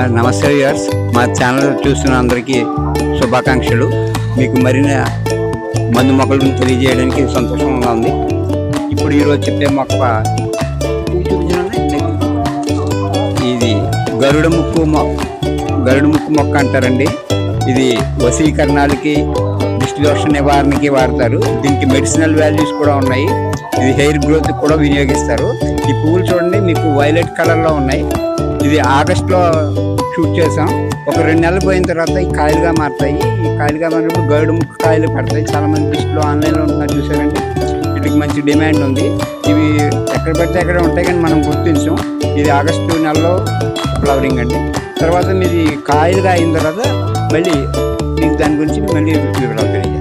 నమస్తే వ్యూయర్స్, మా ఛానల్ చూస్తున్న అందరికీ శుభాకాంక్షలు. మీకు మరిన్ని మందు మొక్కలను తెలియజేయడానికి సంతోషంగా ఉంది. ఇప్పుడు ఈరోజు చెప్పే మొక్క ఇది గరుడ ముక్కు మొక్క అంటారండి. ఇది వశీకరణాలకి, దిష్టి దోష నివారణకి వాడతారు. దీనికి మెడిసినల్ వాల్యూస్ కూడా ఉన్నాయి. ఇది హెయిర్ గ్రోత్ కూడా వినియోగిస్తారు. ఈ పువ్వులు చూడండి, మీకు వైలెట్ కలర్లో ఉన్నాయి. ఇది ఆగస్టులో షూట్ చేసాం. ఒక 2 నెలలు పోయిన తర్వాత ఈ కాయలుగా మారుతాయి. ఈ కాయలుగా మారినప్పుడు గరుడ ముక్కు కాయలు పడతాయి. చాలామంది లిస్టులో ఆన్లైన్లో ఉంటున్నారు, చూసారండి. వీటికి మంచి డిమాండ్ ఉంది. ఇవి ఎక్కడ పడితే అక్కడ ఉంటాయి, కానీ మనం గుర్తించాం. ఇది ఆగస్టు నెలలో ఫ్లవరింగ్ అండి. తర్వాత మీది కాయలుగా అయిన తర్వాత మళ్ళీ మీకు దాని గురించి మళ్ళీ వివరాలు తెలియజేస్తాం.